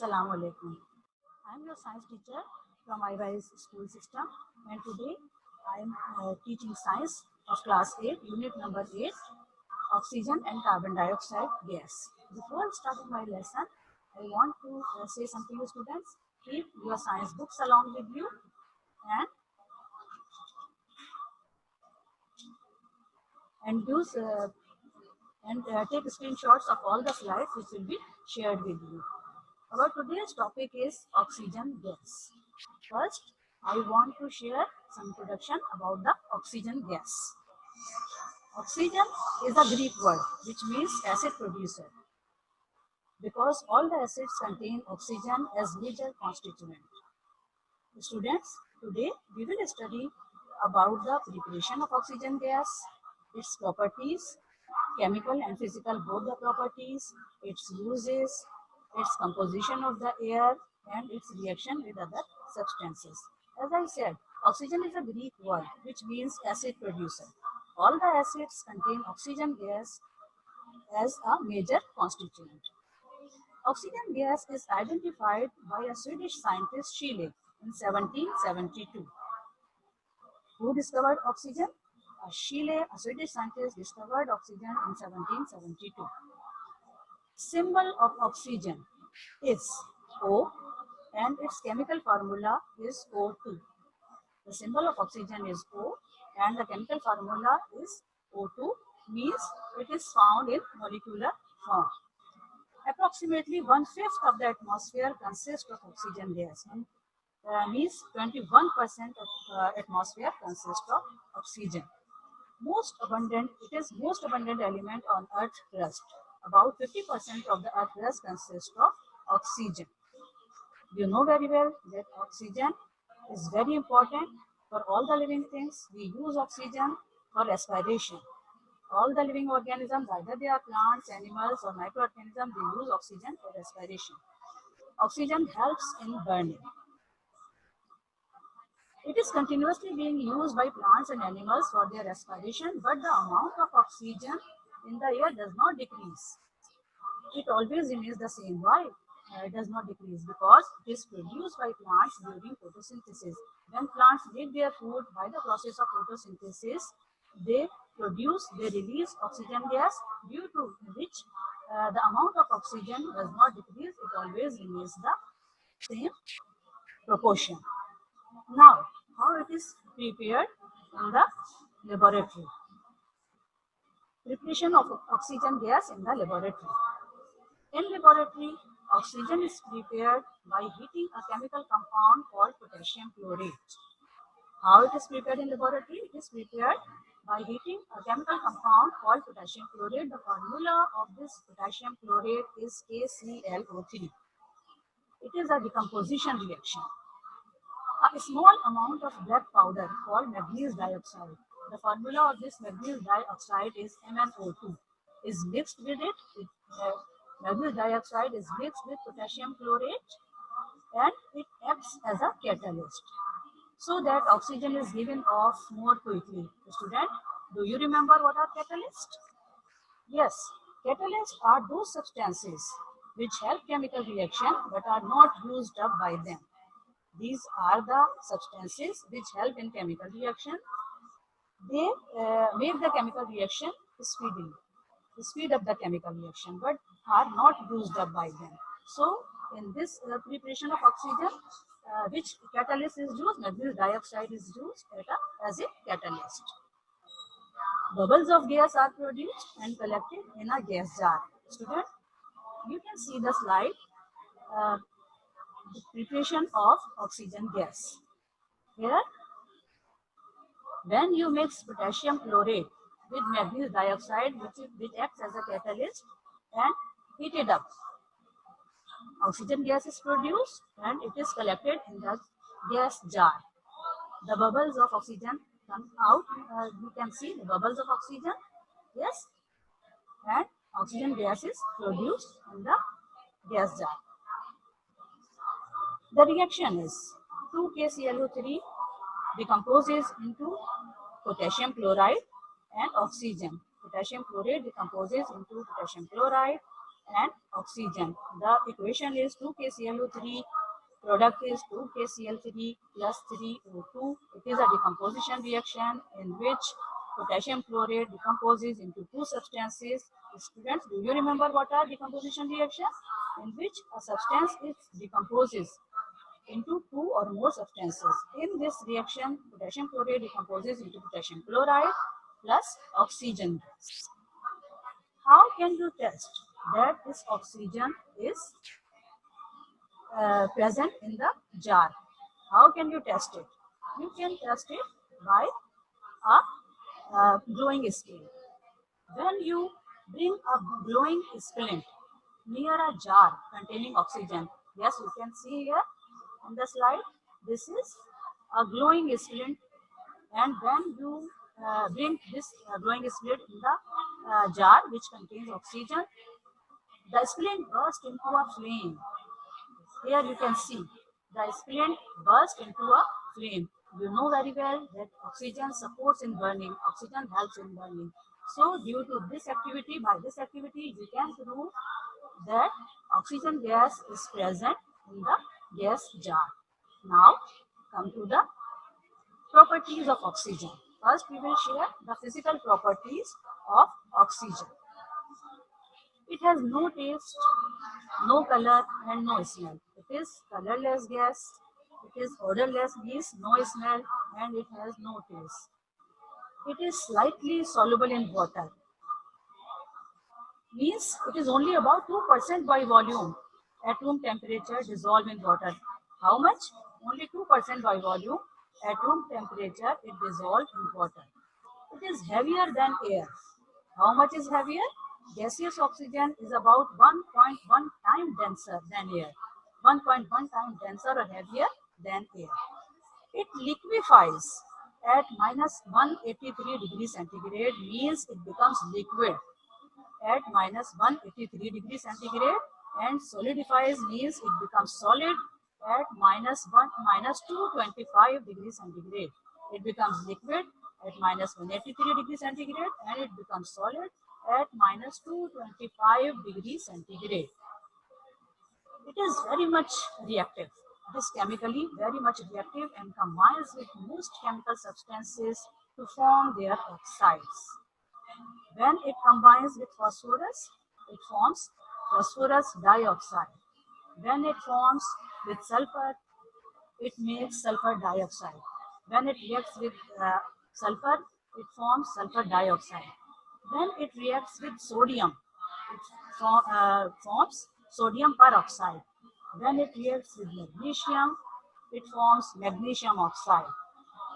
Assalamu alaikum. I am your science teacher from iRise school system, and today I am teaching science of class 8, unit number 8, oxygen and carbon dioxide gas. Before starting my lesson, I want to say something to students. Keep your science books along with you and and use take screenshots of all the slides which will be shared with you. Our today's topic is oxygen gas. First, I want to share some introduction about the oxygen gas. Oxygen is a Greek word which means acid producer because all the acids contain oxygen as major constituent. Students, today we will study about the preparation of oxygen gas, its properties, chemical and physical both the properties, its uses, its composition of the air, and its reaction with other substances. As I said, oxygen is a Greek word which means acid producer. All the acids contain oxygen gas as a major constituent. Oxygen gas is identified by a Swedish scientist Scheele in 1772. Who discovered oxygen? Scheele, a Swedish scientist, discovered oxygen in 1772. Symbol of oxygen is O and its chemical formula is O2. The symbol of oxygen is O and the chemical formula is O2, means it is found in molecular form. Approximately 1/5 of the atmosphere consists of oxygen gas. Means 21% of atmosphere consists of oxygen. It is most abundant element on Earth crust. About 50% of the Earth crust consists of oxygen. You know very well that oxygen is very important for all the living things. We use oxygen for respiration. All the living organisms, either they are plants, animals, or microorganisms, they use oxygen for respiration. Oxygen helps in burning. It is continuously being used by plants and animals for their respiration, but the amount of oxygen in the air does not decrease. It always remains the same. Why? It does not decrease because it is produced by plants during photosynthesis. When plants make their food by the process of photosynthesis, they release oxygen gas, due to which the amount of oxygen does not decrease, it always remains the same proportion. Now, how it is prepared in the laboratory? Preparation of oxygen gas in the laboratory. In laboratory, oxygen is prepared by heating a chemical compound called potassium chlorate. How it is prepared in laboratory? It is prepared by heating a chemical compound called potassium chlorate. The formula of this potassium chlorate is KClO3. It is a decomposition reaction. A small amount of black powder called manganese dioxide. The formula of this manganese dioxide is MnO2. Is mixed with it. Manganese dioxide is mixed with potassium chlorate and it acts as a catalyst so that oxygen is given off more quickly. Student, do you remember what are catalysts? Yes, catalysts are those substances which help chemical reaction but are not used up by them. These are the substances which help in chemical reaction. They make the chemical reaction speedily, speed up the chemical reaction, but are not used up by them. So, in this preparation of oxygen, which catalyst is used? Manganese dioxide is used as a catalyst. Bubbles of gas are produced and collected in a gas jar. Student, you can see the slide. The preparation of oxygen gas. Here, when you mix potassium chlorate with manganese dioxide, which acts as a catalyst, and heat it up, oxygen gas is produced and it is collected in the gas jar. The bubbles of oxygen come out. You can see the bubbles of oxygen. Yes, and oxygen gas is produced in the gas jar. The reaction is 2KClO3 decomposes into potassium chloride and oxygen. Potassium chlorate decomposes into potassium chloride and oxygen. The equation is 2KClO3, product is 2KCl3 plus 3O2. It is a decomposition reaction in which potassium chlorate decomposes into two substances. Students, do you remember what are decomposition reactions? In which a substance is decomposes into two or more substances. In this reaction, potassium chlorate decomposes into potassium chloride plus oxygen gas. How can you test that this oxygen is present in the jar? How can you test it? You can test it by a glowing scale. When you bring a glowing splint near a jar containing oxygen, yes, you can see here on the slide, this is a glowing splint, and when you bring this glowing splint in the jar which contains oxygen, the splint bursts into a flame. Here you can see the splint burst into a flame. You know very well that oxygen supports in burning, oxygen helps in burning. So due to this activity, by this activity, you can prove that oxygen gas is present in the gas jar. Now come to the properties of oxygen. First we will share the physical properties of oxygen. It has no taste, no color and no smell. It is colorless gas, it is odorless, means no smell, and it has no taste. It is slightly soluble in water, means it is only about 2% by volume at room temperature dissolved in water. How much? Only 2% by volume at room temperature it dissolved in water. It is heavier than air. How much is heavier? Gaseous oxygen is about 1.1 times denser than air. 1.1 times denser or heavier than air. It liquefies at minus 183 degrees centigrade, means it becomes liquid at minus 183 degrees centigrade, and solidifies means it becomes solid at minus 225 degrees centigrade. It becomes liquid at minus 183 degrees centigrade, and it becomes solid at minus 225 degrees centigrade. It is very much reactive. It is chemically very much reactive and combines with most chemical substances to form their oxides. When it combines with phosphorus, it forms phosphorus dioxide. When it forms with sulfur, it makes sulfur dioxide. When it reacts with sulfur, it forms sulfur dioxide. When it reacts with sodium, it forms sodium peroxide. When it reacts with magnesium, it forms magnesium oxide.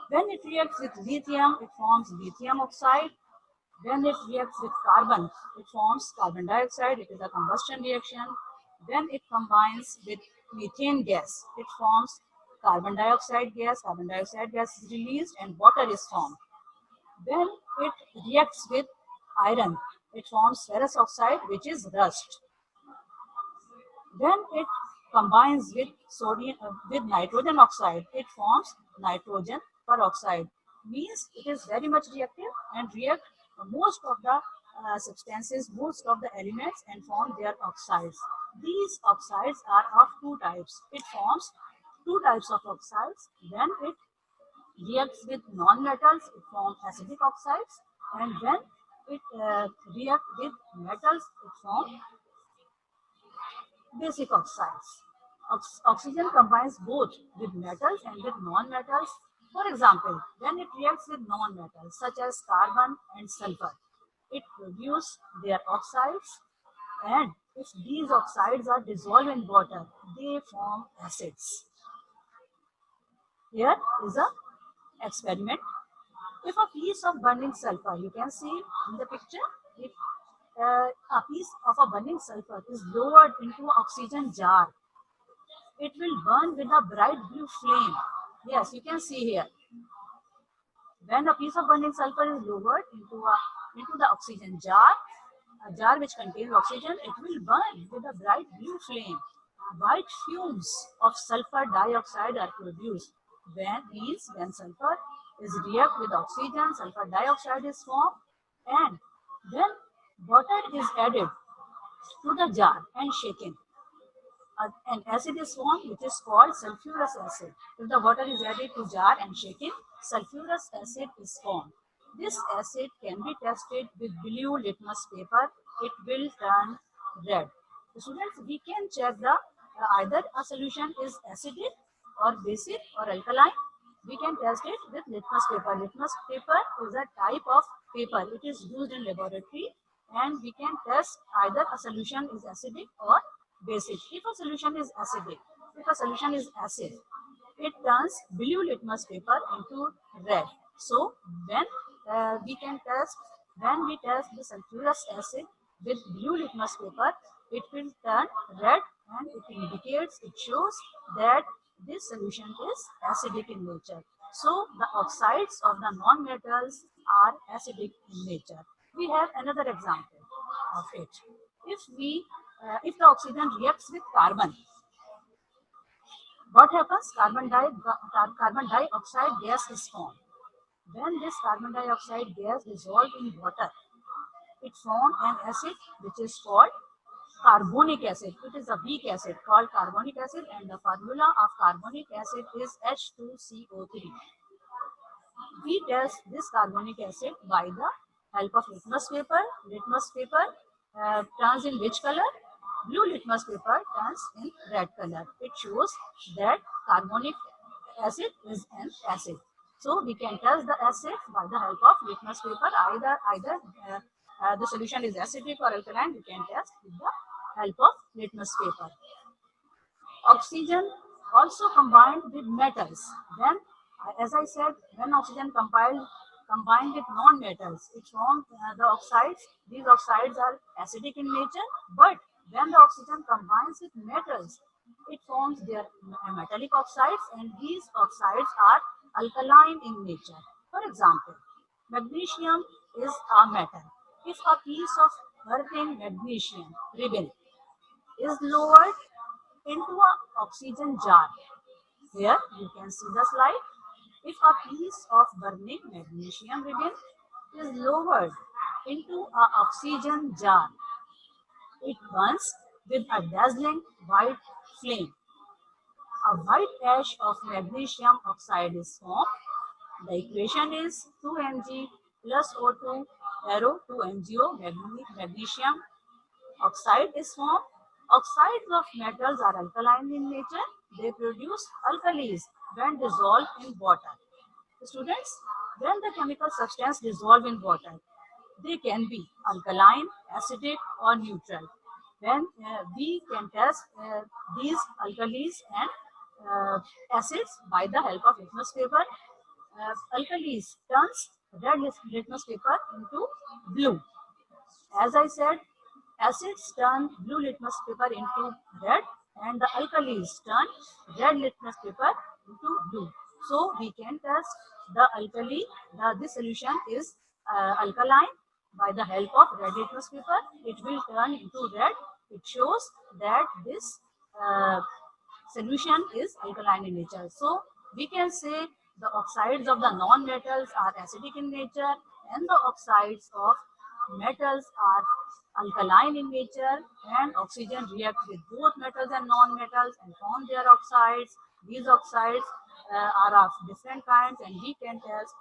When it reacts with lithium, it forms lithium oxide. When it reacts with carbon, it forms carbon dioxide. It is a combustion reaction. When it combines with methane gas, it forms carbon dioxide gas. Carbon dioxide gas is released and water is formed. When it reacts with iron, it forms ferrous oxide, which is rust. When it combines with with nitrogen oxide, it forms nitrogen peroxide. Means it is very much reactive and react most of the substances, most of the elements, and form their oxides. These oxides are of two types. It forms two types of oxides. When it reacts with non-metals, it forms acidic oxides, and when it reacts with metals, it forms basic oxides. Oxygen combines both with metals and with non-metals. For example, when it reacts with non-metals such as carbon and sulfur, it produces their oxides, and if these oxides are dissolved in water, they form acids. Here is a experiment. If a piece of burning sulfur, you can see in the picture, if a piece of a burning sulfur is lowered into an oxygen jar, it will burn with a bright blue flame. Yes, you can see here. When a piece of burning sulfur is lowered into the oxygen jar, a jar which contains oxygen, it will burn with a bright blue flame. White fumes of sulfur dioxide are produced. When sulfur is react with oxygen, sulfur dioxide is formed, and when water is added, to the jar and shaken. An acid is formed which is called sulfurous acid. If the water is added to jar and shaken, sulfurous acid is formed. This acid can be tested with blue litmus paper. It will turn red. So students, we can check the either a solution is acidic or basic or alkaline. We can test it with litmus paper. Litmus paper is a type of paper. It is used in laboratory, and we can test either a solution is acidic or basic. If a solution is acidic, if a solution is acid, it turns blue litmus paper into red. So when when we test the sulfurous acid with blue litmus paper, it will turn red, and it indicates, it shows that this solution is acidic in nature. So the oxides of the non-metals are acidic in nature. We have another example of it. If the oxygen reacts with carbon, what happens? Carbon dioxide gas is formed. When this carbon dioxide gas dissolves in water, it forms an acid which is called carbonic acid. It is a weak acid called carbonic acid, and the formula of carbonic acid is H2CO3. We test this carbonic acid by the help of litmus paper. Litmus paper turns in which color? Blue litmus paper turns in red color. It shows that carbonic acid is an acid. So we can test the acid by the help of litmus paper. Either the solution is acidic or alkaline, we can test with the help of litmus paper. Oxygen also combined with metals. Then, as I said, when oxygen combined with non-metals, it forms the oxides. These oxides are acidic in nature, but when the oxygen combines with metals, it forms their metallic oxides, and these oxides are alkaline in nature. For example, magnesium is a metal. If a piece of burning magnesium ribbon is lowered into an oxygen jar. Here you can see the slide. If a piece of burning magnesium ribbon is lowered into an oxygen jar, it burns with a dazzling white flame. A white ash of magnesium oxide is formed. The equation is 2Mg plus O2 arrow 2MgO. Magnesium oxide is formed. Oxides of metals are alkaline in nature. They produce alkalis when dissolved in water. Students, when the chemical substance dissolve in water, they can be alkaline, acidic, or neutral. When we can test these alkalis and acids by the help of litmus paper, alkalis turns red litmus paper into blue. As I said, acids turn blue litmus paper into red, and the alkalis turn red litmus paper into blue. So we can test the alkali, this solution is alkaline. By the help of red litmus paper, it will turn into red. It shows that this solution is alkaline in nature. So we can say the oxides of the non-metals are acidic in nature, and the oxides of metals are alkaline in nature, and oxygen reacts with both metals and non-metals and form their oxides. These oxides are of different kinds, and we can test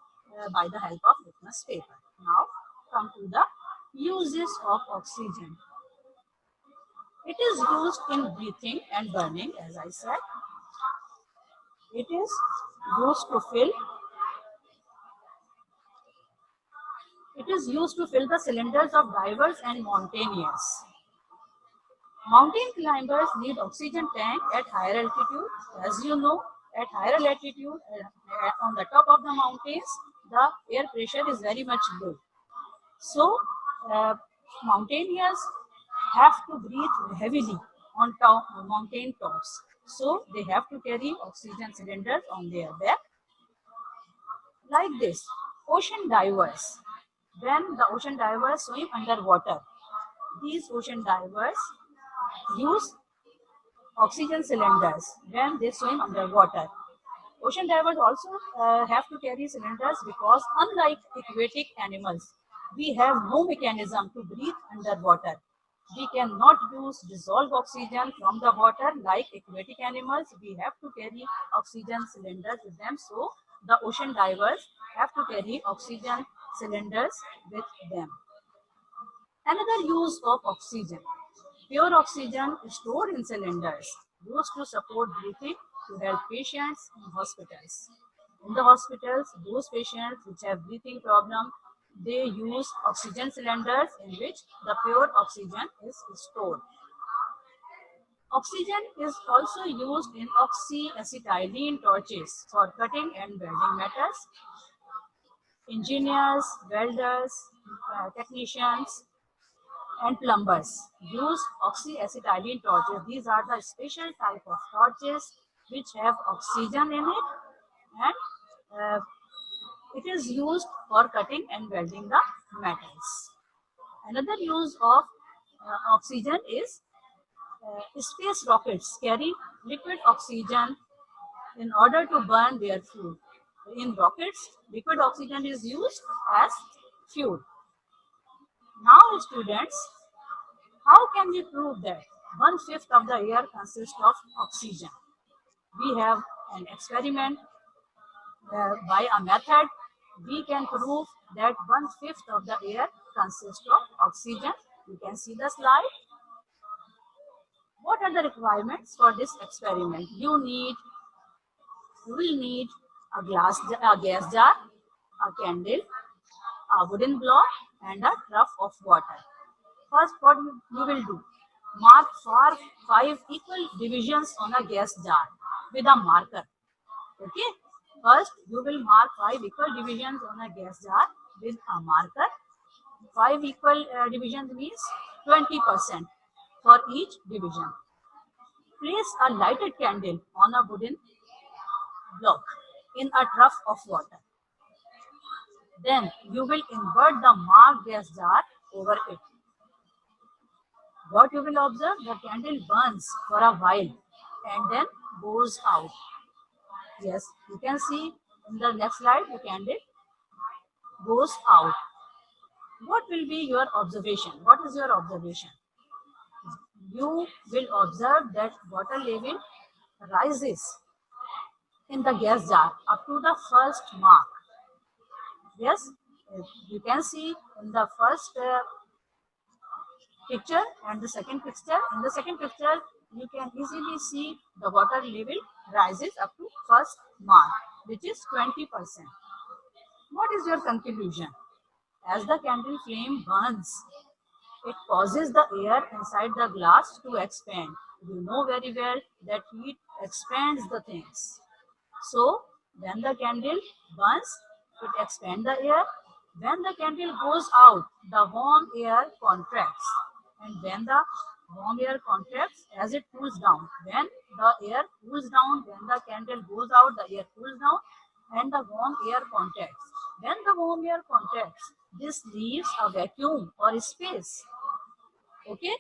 by the help of litmus paper. Now come to the uses of oxygen. It is used in breathing and burning, as I said. It is used to fill the cylinders of divers and mountaineers. Mountain climbers need oxygen tank at higher altitude. As you know, at higher altitude, on the top of the mountains, the air pressure is very much low. So, mountaineers have to breathe heavily on mountain tops. So, they have to carry oxygen cylinders on their back. Like this, ocean divers. When the ocean divers swim underwater, these ocean divers use oxygen cylinders when they swim underwater. Ocean divers also have to carry cylinders because, unlike aquatic animals, we have no mechanism to breathe underwater. We cannot use dissolved oxygen from the water like aquatic animals. We have to carry oxygen cylinders with them. So the ocean divers have to carry oxygen cylinders with them. Another use of oxygen. Pure oxygen is stored in cylinders used to support breathing to help patients in hospitals. In the hospitals, those patients which have breathing problem, they use oxygen cylinders in which the pure oxygen is stored. Oxygen is also used in oxyacetylene torches for cutting and welding metals. Engineers, welders, technicians, and plumbers use oxyacetylene torches. These are the special type of torches which have oxygen in it, and it is used for cutting and welding the metals. Another use of oxygen is space rockets carry liquid oxygen in order to burn their fuel. In rockets, liquid oxygen is used as fuel. Now, students, how can we prove that 1/5 of the air consists of oxygen? We have an experiment by a method. We can prove that 1/5 of the air consists of oxygen. You can see the slide. What are the requirements for this experiment? You will need a gas jar, a candle, a wooden block, and a trough of water. First, what you will do? Mark 5 equal divisions on a gas jar with a marker. Okay. First, you will mark 5 equal divisions on a gas jar with a marker. 5 equal divisions means 20% for each division. Place a lighted candle on a wooden block in a trough of water. Then you will invert the marked gas jar over it. What you will observe, the candle burns for a while and then goes out. Yes, you can see in the next slide, the candle goes out. What will be your observation? What is your observation? You will observe that water level rises in the gas jar up to the first mark. Yes, you can see in the first picture and the second picture. In the second picture, you can easily see the water level rises up to first mark, which is 20%. What is your conclusion? As the candle flame burns, it causes the air inside the glass to expand. You know very well that heat expands the things. So, when the candle burns, it expands the air. When the candle goes out, the warm air contracts. And when the warm air contracts, as it cools down, when the air cools down, when the candle goes out, the air cools down and the warm air contracts. When the warm air contracts, this leaves a vacuum or space. Okay?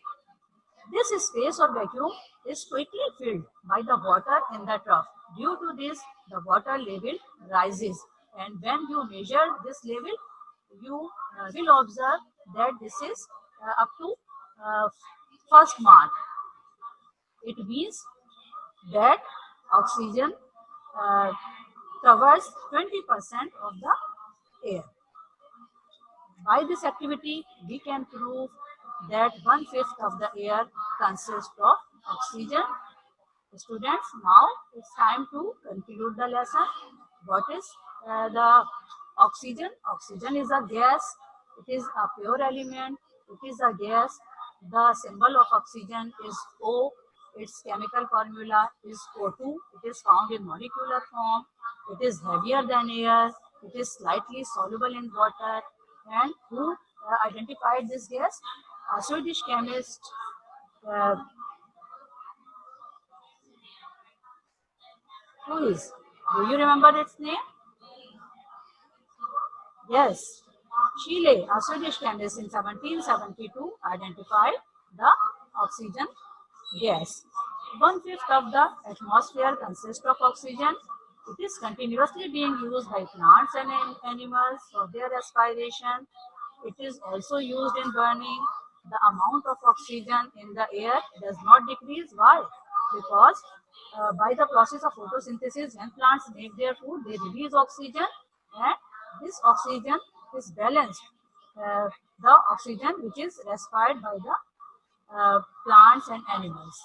This space or vacuum is quickly filled by the water in the trough. Due to this, the water level rises. And when you measure this level, you will observe that this is up to first mark. It means that oxygen covers 20% of the air. By this activity, we can prove that 1/5 of the air consists of oxygen. Students, now it's time to conclude the lesson. What is the oxygen? Oxygen is a gas. It is a pure element. It is a gas. The symbol of oxygen is O. Its chemical formula is O2. It is found in molecular form. It is heavier than air. It is slightly soluble in water. And who identified this gas? A Swedish chemist. Who is? Do you remember its name? Yes. Scheele, a Swedish chemist in 1772, identified the oxygen gas. 1/5 of the atmosphere consists of oxygen. It is continuously being used by plants and animals for their respiration. It is also used in burning. the amount of oxygen in the air does not decrease. Why? Because by the process of photosynthesis, when plants make their food, they release oxygen, and this oxygen is balanced. Uh, the oxygen which is respired by the plants and animals.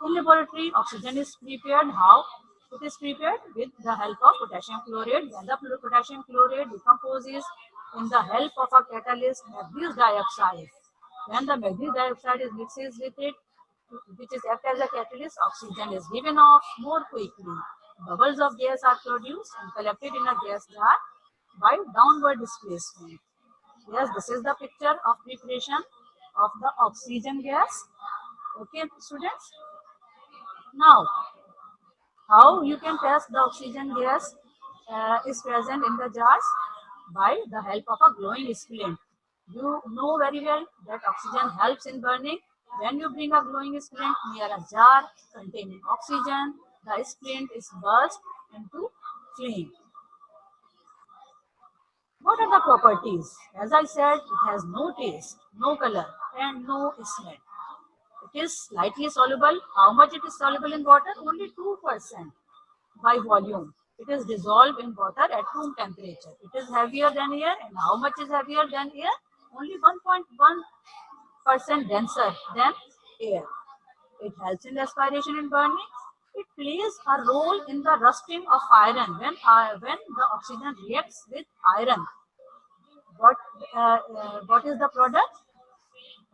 In laboratory, oxygen is prepared. How? It is prepared with the help of potassium chloride. When the potassium chloride decomposes in the help of a catalyst, magnesium dioxide. When the magnesium dioxide is mixed with it, which is act as a catalyst, oxygen is given off more quickly. Bubbles of gas are produced and collected in a gas jar by downward displacement. Yes, this is the picture of preparation of the oxygen gas. Okay, students. Now, how you can test the oxygen gas is present in the jars? By the help of a glowing splint. You know very well that oxygen helps in burning. When you bring a glowing splint near a jar containing oxygen, the splint is burst into flame. What are the properties? As I said, it has no taste, no color, and no smell. It is slightly soluble. How much it is soluble in water? Only 2% by volume. It is dissolved in water at room temperature. It is heavier than air. And how much is heavier than air? Only 1.1% denser than air. It helps in respiration and burning. It plays a role in the rusting of iron. When the oxygen reacts with iron, what what is the product?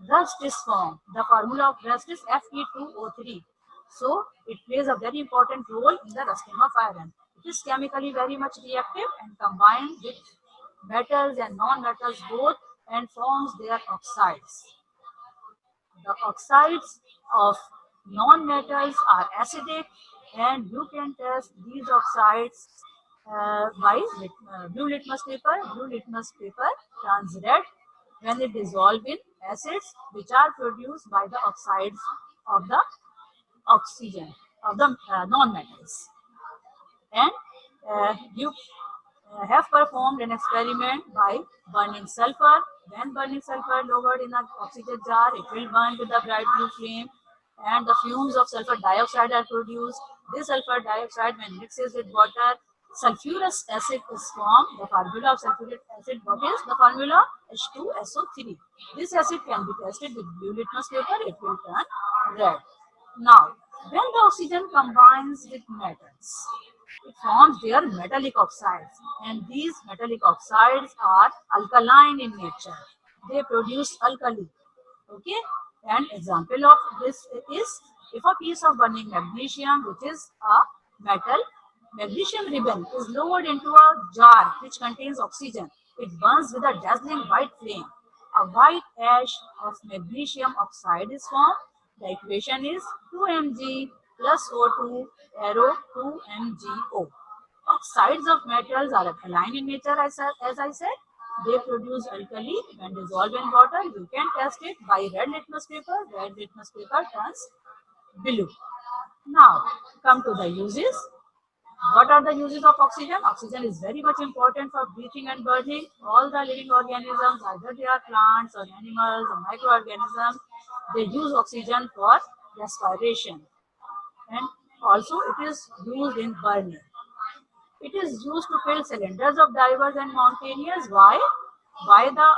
Rust is formed. The formula of rust is Fe2O3. So it plays a very important role in the rusting of iron. It is chemically very much reactive and combined with metals and non-metals both and forms their oxides. The oxides of non-metals are acidic, and you can test these oxides by blue litmus paper. Blue litmus paper turns red when it dissolves in acids which are produced by the oxides of the oxygen of the non-metals. And you have performed an experiment by burning sulfur. When burning sulfur lowered in an oxygen jar, it will burn with a bright blue flame, and the fumes of sulfur dioxide are produced. This sulfur dioxide, when mixes with water, sulfurous acid is formed. The formula of sulfuric acid, what is the formula? H2SO3. This acid can be tested with blue litmus paper. It will turn red. Now, when the oxygen combines with metals, it forms their metallic oxides, and these metallic oxides are alkaline in nature. They produce alkali. Okay, an example of this is if a piece of burning magnesium, which is a metal, magnesium ribbon is lowered into a jar which contains oxygen. It burns with a dazzling white flame. A white ash of magnesium oxide is formed. The equation is 2Mg plus O2 arrow 2MgO. Oxides of metals are alkaline in nature, as I said. They produce alkali when dissolved in water. You can test it by red litmus paper. Red litmus paper turns blue. Now, come to the uses. What are the uses of oxygen? Oxygen is very much important for breathing and burning. All the living organisms, either they are plants or animals or microorganisms, they use oxygen for respiration. And also it is used in burning. It is used to fill cylinders of divers and mountaineers. Why? Why the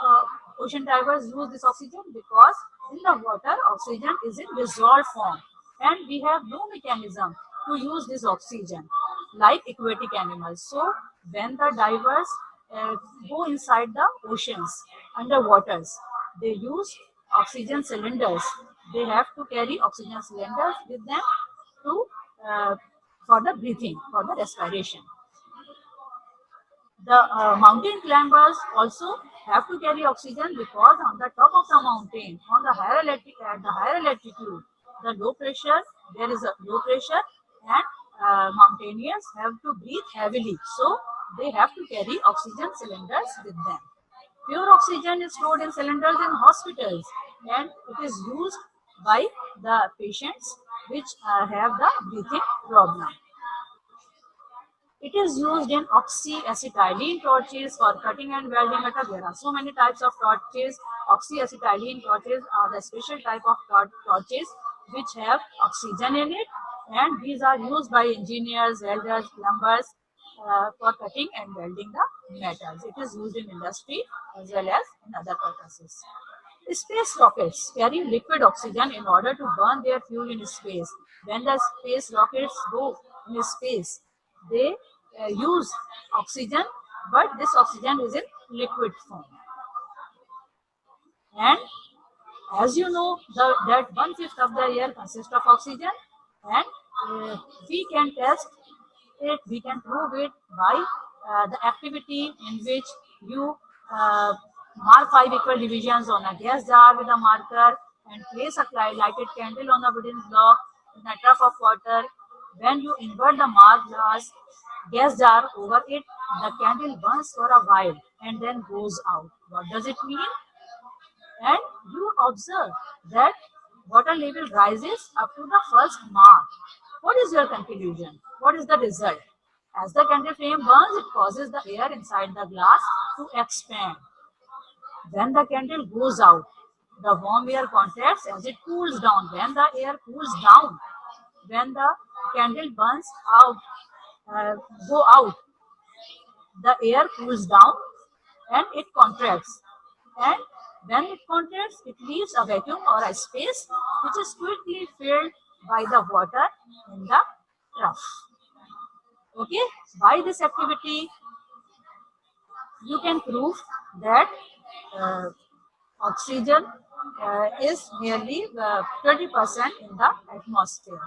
ocean divers use this oxygen? Because in the water, oxygen is in dissolved form, and we have no mechanism to use this oxygen like aquatic animals. So when the divers go inside the oceans, underwaters, they use oxygen cylinders. They have to carry oxygen cylinders with them to for the breathing, for the respiration. The mountain climbers also have to carry oxygen because on the top of the mountain, on the at the higher altitude, the low pressure, there is a low pressure, and mountaineers have to breathe heavily. So they have to carry oxygen cylinders with them. Pure oxygen is stored in cylinders in hospitals, and it is used by the patients which have the breathing problem. It is used in oxyacetylene torches for cutting and welding metal. There are so many types of torches. Oxyacetylene torches are the special type of torches which have oxygen in it, and these are used by engineers, welders, plumbers for cutting and welding the metals. It is used in industry as well as in other purposes. Space rockets carry liquid oxygen in order to burn their fuel in space. When the space rockets go in space, they use oxygen, but this oxygen is in liquid form. And as you know, that 1/5 of the air consists of oxygen, and we can test it, we can prove it by the activity in which you mark 5 equal divisions on a gas jar with a marker and place a lighted candle on a wooden block in a trough of water. When you invert the marked gas jar over it, the candle burns for a while and then goes out. What does it mean? And you observe that water level rises up to the first mark. What is your conclusion? What is the result? As the candle flame burns, it causes the air inside the glass to expand. When the candle goes out, the warm air contracts as it cools down. When the air cools down, when the candle burns out, go out, the air cools down and it contracts. And when it contracts, it leaves a vacuum or a space which is quickly filled by the water in the trough. Okay, by this activity, you can prove that uh, oxygen is nearly 20% in the atmosphere.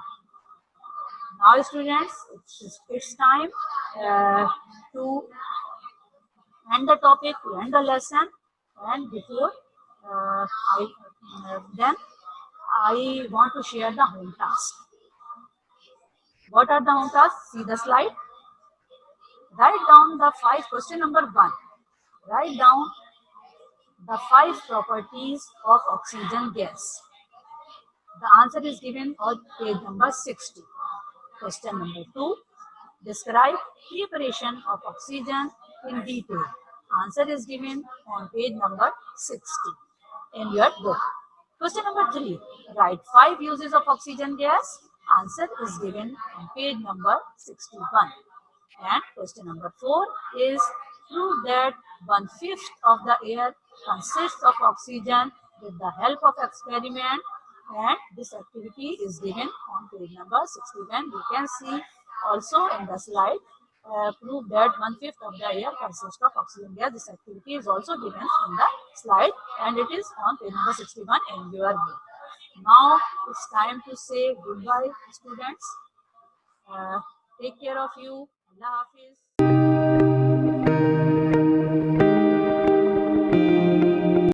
Now, students, it's time to end the topic, to end the lesson, and before then I want to share the home task. What are the home tasks? See the slide. Write down the question number 1. Write down the 5 properties of oxygen gas. The answer is given on page number 60. Question number 2. Describe preparation of oxygen in detail. Answer is given on page number 60 in your book. Question number 3. Write 5 uses of oxygen gas. Answer is given on page number 61. And question number 4 is prove that 1/5 of the air consists of oxygen with the help of experiment, and this activity is given on page number 61. You can see also in the slide, prove that 1/5 of the air consists of oxygen gas. This activity is also given in the slide and it is on page number 61 in your book. Now it's time to say goodbye, students. Take care of you. Allah Hafiz.